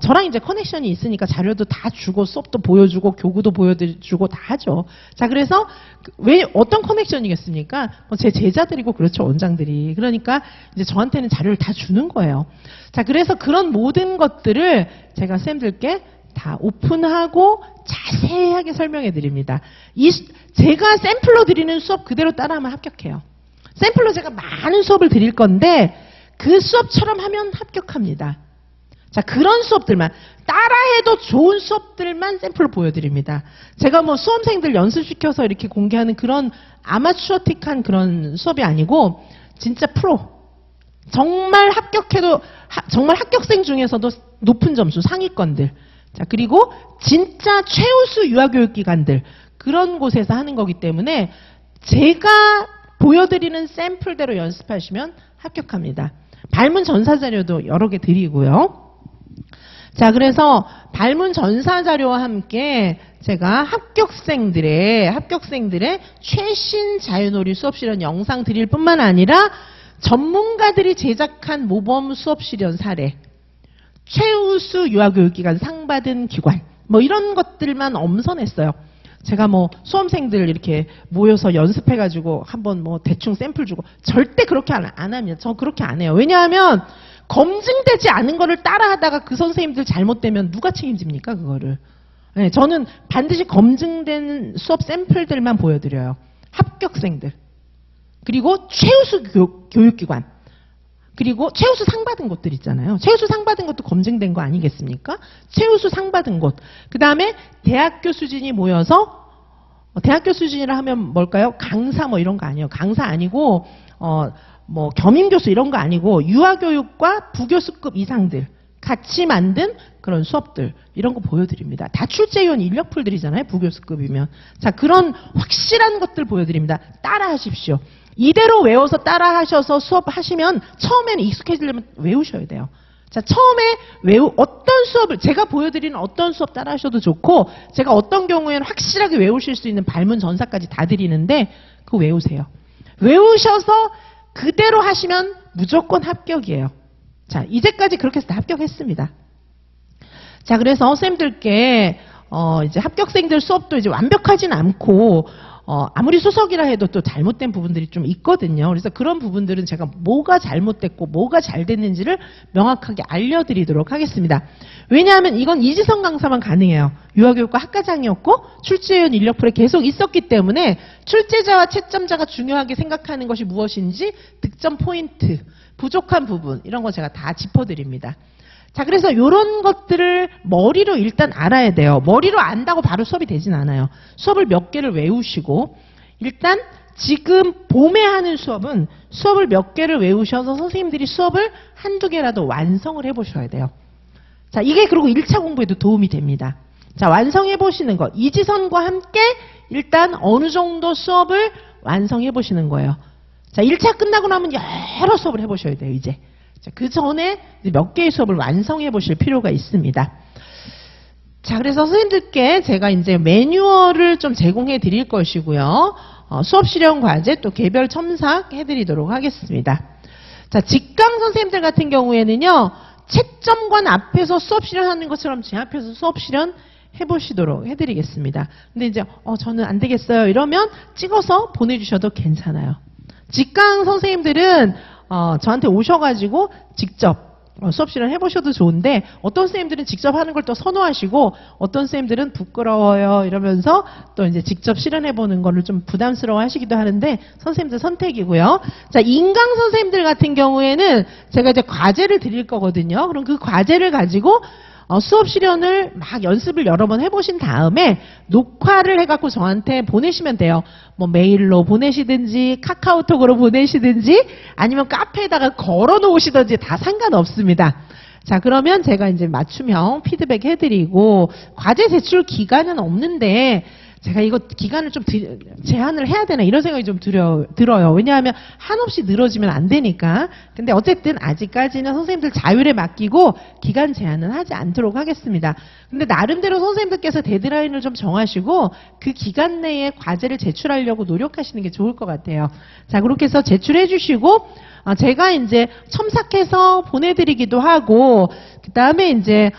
저랑 이제 커넥션이 있으니까 자료도 다 주고 수업도 보여주고 교구도 보여주고 다 하죠. 자, 그래서 왜 어떤 커넥션이겠습니까? 제 제자들이고 그렇죠, 원장들이. 그러니까 이제 저한테는 자료를 다 주는 거예요. 자, 그래서 그런 모든 것들을 제가 쌤들께 다 오픈하고 자세하게 설명해 드립니다. 제가 샘플로 드리는 수업 그대로 따라하면 합격해요. 샘플로 제가 많은 수업을 드릴 건데 그 수업처럼 하면 합격합니다. 자, 그런 수업들만, 따라해도 좋은 수업들만 샘플로 보여드립니다. 제가 수험생들 연습시켜서 이렇게 공개하는 그런 아마추어틱한 그런 수업이 아니고 진짜 프로. 정말 합격해도, 정말 합격생 중에서도 높은 점수, 상위권들. 자, 그리고 진짜 최우수 유아교육기관들, 그런 곳에서 하는 거기 때문에 제가 보여드리는 샘플대로 연습하시면 합격합니다. 발문 전사 자료도 여러 개 드리고요. 자, 그래서 발문 전사 자료와 함께 제가 합격생들의 최신 자유놀이 수업 실현 영상 드릴 뿐만 아니라 전문가들이 제작한 모범 수업 실현 사례, 최우수 유아교육기관 상 받은 기관, 이런 것들만 엄선했어요. 제가 수험생들 이렇게 모여서 연습해가지고 한번 대충 샘플 주고 절대 그렇게 안 합니다. 저 그렇게 안 해요. 왜냐하면 검증되지 않은 거를 따라하다가 그 선생님들 잘못되면 누가 책임집니까, 그거를. 네, 저는 반드시 검증된 수업 샘플들만 보여드려요. 합격생들. 그리고 최우수 교육기관. 그리고 최우수 상 받은 곳들 있잖아요. 최우수 상 받은 것도 검증된 거 아니겠습니까? 최우수 상 받은 곳. 그 다음에 대학교 수준이 모여서, 대학교 수준이라 하면 뭘까요? 강사 이런 거 아니에요. 강사 아니고, 겸임교수 이런 거 아니고, 유아교육과 부교수급 이상들 같이 만든 그런 수업들, 이런 거 보여드립니다. 다 출제위원 인력풀들이잖아요, 부교수급이면. 자, 그런 확실한 것들 보여드립니다. 따라 하십시오. 이대로 외워서 따라 하셔서 수업하시면 처음에는 익숙해지려면 외우셔야 돼요. 자, 처음에 어떤 수업을, 제가 보여드리는 어떤 수업 따라 하셔도 좋고, 제가 어떤 경우에는 확실하게 외우실 수 있는 발문 전사까지 다 드리는데, 그거 외우세요. 외우셔서 그대로 하시면 무조건 합격이에요. 자, 이제까지 그렇게 해서 다 합격했습니다. 자, 그래서 선생님들께, 이제 합격생들 수업도 이제 완벽하진 않고, 아무리 수석이라 해도 또 잘못된 부분들이 좀 있거든요. 그래서 그런 부분들은 제가 뭐가 잘못됐고 뭐가 잘 됐는지를 명확하게 알려드리도록 하겠습니다. 왜냐하면 이건 이지성 강사만 가능해요. 유아교육과 학과장이었고 출제위원 인력풀에 계속 있었기 때문에 출제자와 채점자가 중요하게 생각하는 것이 무엇인지 득점 포인트, 부족한 부분 이런 거 제가 다 짚어드립니다. 자, 그래서 이런 것들을 머리로 일단 알아야 돼요. 머리로 안다고 바로 수업이 되진 않아요. 수업을 몇 개를 외우시고 일단 지금 봄에 하는 수업은 수업을 몇 개를 외우셔서 선생님들이 수업을 한두 개라도 완성을 해보셔야 돼요. 자, 이게 그리고 1차 공부에도 도움이 됩니다. 자, 완성해 보시는 것. 이지선과 함께 일단 어느 정도 수업을 완성해 보시는 거예요. 자, 1차 끝나고 나면 여러 수업을 해보셔야 돼요, 이제. 자, 그 전에 몇 개의 수업을 완성해 보실 필요가 있습니다. 자, 그래서 선생님들께 제가 이제 매뉴얼을 좀 제공해 드릴 것이고요. 수업 실현 과제 또 개별 첨삭 해드리도록 하겠습니다. 자, 직강 선생님들 같은 경우에는요, 채점관 앞에서 수업 실현하는 것처럼 제 앞에서 수업 실현 해보시도록 해드리겠습니다. 근데 이제, 저는 안 되겠어요. 이러면 찍어서 보내주셔도 괜찮아요. 직강 선생님들은, 저한테 오셔가지고 직접 수업 실현 해보셔도 좋은데 어떤 선생님들은 직접 하는 걸 또 선호하시고 어떤 선생님들은 부끄러워요 이러면서 또 이제 직접 실현해보는 거를 좀 부담스러워 하시기도 하는데 선생님들 선택이고요. 자, 인강 선생님들 같은 경우에는 제가 이제 과제를 드릴 거거든요. 그럼 그 과제를 가지고 수업 실현을 막 연습을 여러 번 해보신 다음에 녹화를 해갖고 저한테 보내시면 돼요. 뭐 메일로 보내시든지 카카오톡으로 보내시든지 아니면 카페에다가 걸어 놓으시든지 다 상관없습니다. 자, 그러면 제가 이제 맞춤형 피드백 해드리고, 과제 제출 기간은 없는데, 제가 이거 기간을 좀 제한을 해야 되나 이런 생각이 좀 들어요. 왜냐하면 한없이 늘어지면 안 되니까. 근데 어쨌든 아직까지는 선생님들 자율에 맡기고 기간 제한은 하지 않도록 하겠습니다. 근데 나름대로 선생님들께서 데드라인을 좀 정하시고 그 기간 내에 과제를 제출하려고 노력하시는 게 좋을 것 같아요. 자, 그렇게 해서 제출해 주시고, 제가 이제 첨삭해서 보내드리기도 하고, 그 다음에 이제,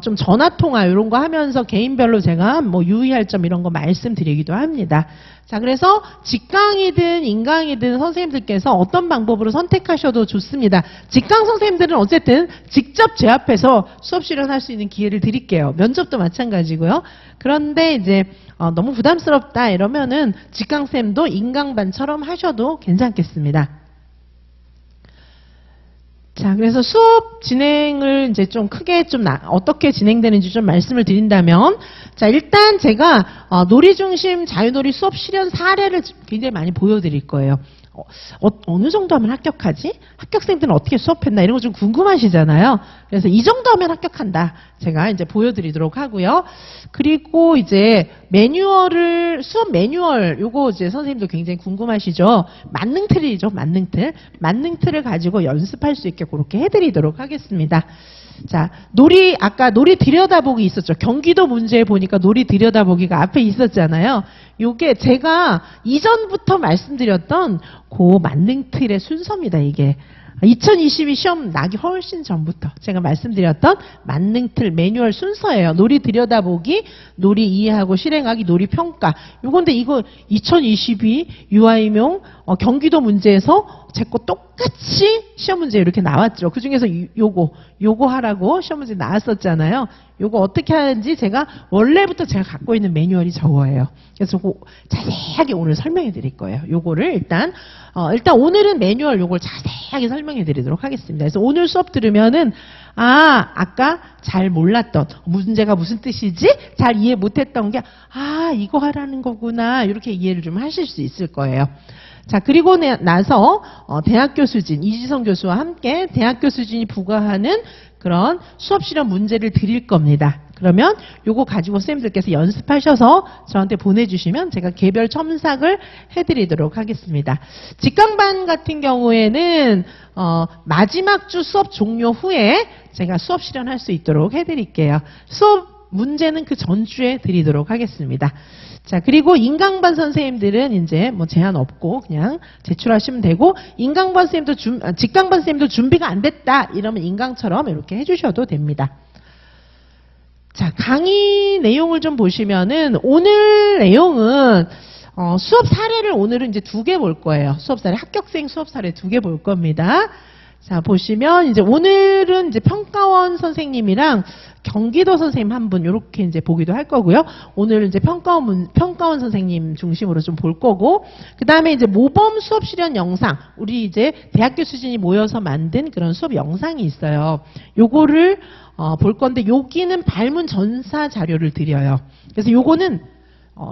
좀 전화통화 이런 거 하면서 개인별로 제가 뭐 유의할 점 이런 거 말씀드리기도 합니다. 자, 그래서 직강이든 인강이든 선생님들께서 어떤 방법으로 선택하셔도 좋습니다. 직강 선생님들은 어쨌든 직접 제 앞에서 수업 실현할 수 있는 기회를 드릴게요. 면접도 마찬가지고요. 그런데 이제, 너무 부담스럽다 이러면은 직강쌤도 인강반처럼 하셔도 괜찮겠습니다. 자, 그래서 수업 진행을 이제 좀 크게 어떻게 진행되는지 좀 말씀을 드린다면, 자, 일단 제가, 놀이 중심 자유놀이 수업 실현 사례를 굉장히 많이 보여드릴 거예요. 어느 정도 하면 합격하지? 합격생들은 어떻게 수업했나? 이런 거 좀 궁금하시잖아요. 그래서 이 정도 하면 합격한다. 제가 이제 보여드리도록 하고요. 그리고 이제 수업 매뉴얼, 요거 이제 선생님도 굉장히 궁금하시죠? 만능틀이죠, 만능틀. 만능틀을 가지고 연습할 수 있게 그렇게 해드리도록 하겠습니다. 자, 아까 놀이 들여다보기 있었죠. 경기도 문제에 보니까 놀이 들여다보기가 앞에 있었잖아요. 요게 제가 이전부터 말씀드렸던 그 만능틀의 순서입니다, 이게. 2022 시험 나기 훨씬 전부터 제가 말씀드렸던 만능틀 매뉴얼 순서예요. 놀이 들여다보기, 놀이 이해하고 실행하기, 놀이 평가. 요건데 이거 2022 유아임용 경기도 문제에서 제 거 똑같이 시험 문제 이렇게 나왔죠. 그 중에서 요거 하라고 시험 문제 나왔었잖아요. 요거 어떻게 하는지 제가 원래부터 제가 갖고 있는 매뉴얼이 저거예요. 그래서 자세하게 오늘 설명해 드릴 거예요. 요거를 일단 오늘은 매뉴얼 요걸 자세하게 설명해 드리도록 하겠습니다. 그래서 오늘 수업 들으면은 아까 잘 몰랐던 문제가 무슨 뜻이지? 잘 이해 못했던 게 이거 하라는 거구나. 이렇게 이해를 좀 하실 수 있을 거예요. 자, 그리고 나서 대학교 수진, 이지성 교수와 함께 대학교 수진이 부과하는 그런 수업 실현 문제를 드릴 겁니다. 그러면 요거 가지고 선생님들께서 연습하셔서 저한테 보내주시면 제가 개별 첨삭을 해드리도록 하겠습니다. 직강반 같은 경우에는 마지막 주 수업 종료 후에 제가 수업 실현할 수 있도록 해드릴게요. 수업 문제는 그 전주에 드리도록 하겠습니다. 자, 그리고 인강반 선생님들은 이제 뭐 제한 없고 그냥 제출하시면 되고, 인강반 선생님도 직강반 선생님도 준비가 안 됐다 이러면 인강처럼 이렇게 해주셔도 됩니다. 자, 강의 내용을 좀 보시면은 오늘 내용은 수업 사례를 오늘은 이제 2개 볼 거예요. 수업 사례, 합격생 수업 사례 2개 볼 겁니다. 자, 보시면 이제 오늘은 이제 평가원 선생님이랑 경기도 선생님 한 분 이렇게 이제 보기도 할 거고요. 오늘 이제 평가원 선생님 중심으로 좀 볼 거고, 그 다음에 이제 모범 수업 실현 영상, 우리 이제 대학교 수진이 모여서 만든 그런 수업 영상이 있어요. 요거를 볼 건데, 여기는 발문 전사 자료를 드려요. 그래서 요거는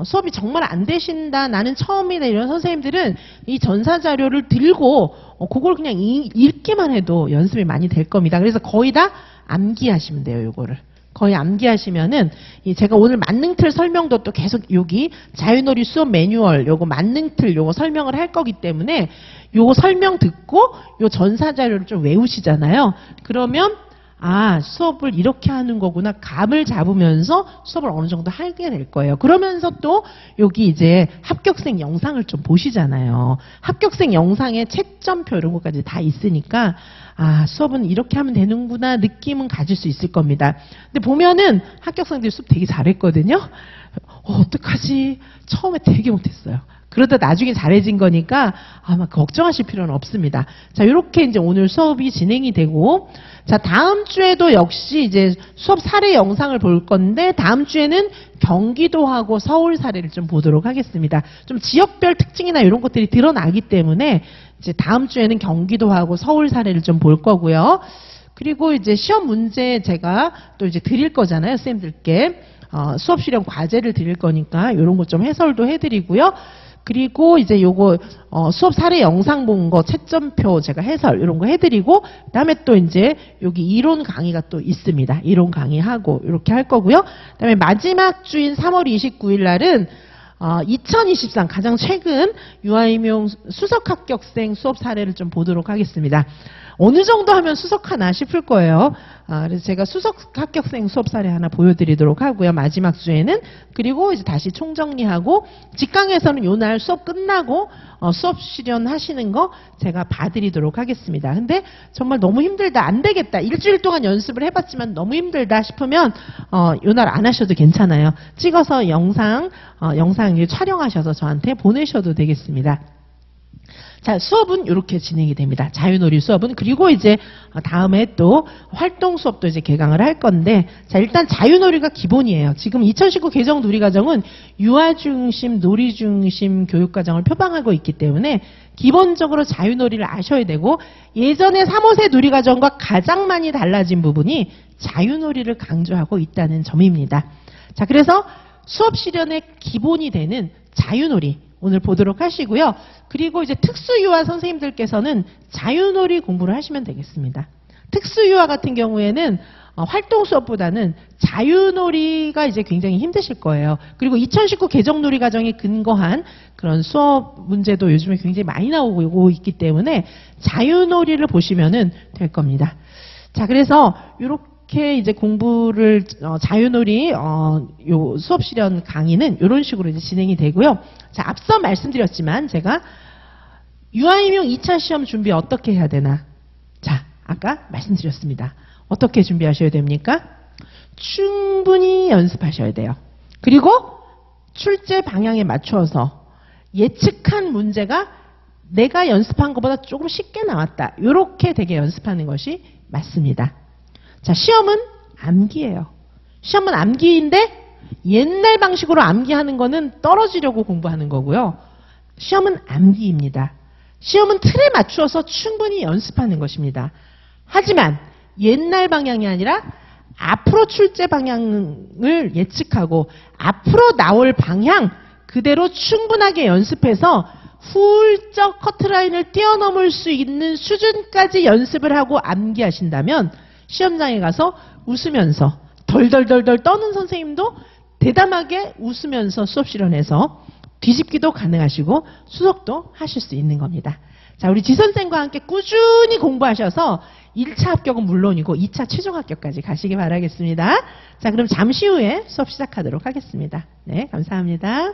수업이 정말 안 되신다, 나는 처음이다 이런 선생님들은 이 전사 자료를 들고 그걸 그냥 읽기만 해도 연습이 많이 될 겁니다. 그래서 거의 다 암기하시면 돼요. 요거를 거의 암기하시면은, 제가 오늘 만능틀 설명도 또 계속 여기 자유놀이 수업 매뉴얼 요거 만능틀 요거 설명을 할 거기 때문에 요거 설명 듣고 요 전사 자료를 좀 외우시잖아요. 그러면 수업을 이렇게 하는 거구나. 감을 잡으면서 수업을 어느 정도 하게 될 거예요. 그러면서 또 여기 이제 합격생 영상을 좀 보시잖아요. 합격생 영상에 채점표 이런 것까지 다 있으니까 수업은 이렇게 하면 되는구나 느낌은 가질 수 있을 겁니다. 근데 보면은 합격생들이 수업 되게 잘했거든요. 어떡하지? 처음에 되게 못했어요. 그러다 나중에 잘해진 거니까 아마 걱정하실 필요는 없습니다. 자, 이렇게 이제 오늘 수업이 진행이 되고, 자, 다음 주에도 역시 이제 수업 사례 영상을 볼 건데, 다음 주에는 경기도하고 서울 사례를 좀 보도록 하겠습니다. 좀 지역별 특징이나 이런 것들이 드러나기 때문에 이제 다음 주에는 경기도하고 서울 사례를 좀 볼 거고요. 그리고 이제 시험 문제 제가 또 이제 드릴 거잖아요. 선생님들께. 수업 실현 과제를 드릴 거니까 이런 것 좀 해설도 해드리고요. 그리고 이제 요거 수업 사례 영상 본 거 채점표 제가 해설 이런 거 해드리고 그다음에 또 이제 여기 이론 강의가 또 있습니다. 이론 강의하고 이렇게 할 거고요. 그다음에 마지막 주인 3월 29일 날은 2023 가장 최근 유아임용 수석 합격생 수업 사례를 좀 보도록 하겠습니다. 어느 정도 하면 수석하나 싶을 거예요. 그래서 제가 수석 합격생 수업 사례 하나 보여드리도록 하고요. 마지막 주에는. 그리고 이제 다시 총정리하고 직강에서는 요날 수업 끝나고 수업 실현하시는 거 제가 봐드리도록 하겠습니다. 근데 정말 너무 힘들다, 안 되겠다, 일주일 동안 연습을 해봤지만 너무 힘들다 싶으면 요날 안 하셔도 괜찮아요. 찍어서 영상 촬영하셔서 저한테 보내셔도 되겠습니다. 자, 수업은 이렇게 진행이 됩니다. 자유놀이 수업은. 그리고 이제 다음에 또 활동 수업도 이제 개강을 할 건데, 자, 일단 자유놀이가 기본이에요. 지금 2019 개정 놀이과정은 유아 중심, 놀이 중심 교육과정을 표방하고 있기 때문에 기본적으로 자유놀이를 아셔야 되고, 예전에 3, 5세 놀이과정과 가장 많이 달라진 부분이 자유놀이를 강조하고 있다는 점입니다. 자, 그래서 수업 실현의 기본이 되는 자유놀이 오늘 보도록 하시고요. 그리고 이제 특수유아 선생님들께서는 자유놀이 공부를 하시면 되겠습니다. 특수유아 같은 경우에는 활동 수업보다는 자유놀이가 이제 굉장히 힘드실 거예요. 그리고 2019 개정놀이 과정에 근거한 그런 수업 문제도 요즘에 굉장히 많이 나오고 있기 때문에 자유놀이를 보시면은 될 겁니다. 자, 그래서 이렇게 이제 공부를 자유놀이 요 수업 실현 강의는 이런 식으로 이제 진행이 되고요. 자, 앞서 말씀드렸지만 제가 유아임용 2차 시험 준비 어떻게 해야 되나? 자, 아까 말씀드렸습니다. 어떻게 준비하셔야 됩니까? 충분히 연습하셔야 돼요. 그리고 출제 방향에 맞추어서 예측한 문제가 내가 연습한 것보다 조금 쉽게 나왔다. 이렇게 되게 연습하는 것이 맞습니다. 자, 시험은 암기예요. 시험은 암기인데 옛날 방식으로 암기하는 거는 떨어지려고 공부하는 거고요. 시험은 암기입니다. 시험은 틀에 맞추어서 충분히 연습하는 것입니다. 하지만 옛날 방향이 아니라 앞으로 출제 방향을 예측하고 앞으로 나올 방향 그대로 충분하게 연습해서 훌쩍 커트라인을 뛰어넘을 수 있는 수준까지 연습을 하고 암기하신다면 시험장에 가서 웃으면서 덜덜덜덜 떠는 선생님도 대담하게 웃으면서 수업 실현해서 뒤집기도 가능하시고 수석도 하실 수 있는 겁니다. 자, 우리 지선생과 함께 꾸준히 공부하셔서 1차 합격은 물론이고 2차 최종 합격까지 가시기 바라겠습니다. 자, 그럼 잠시 후에 수업 시작하도록 하겠습니다. 네, 감사합니다.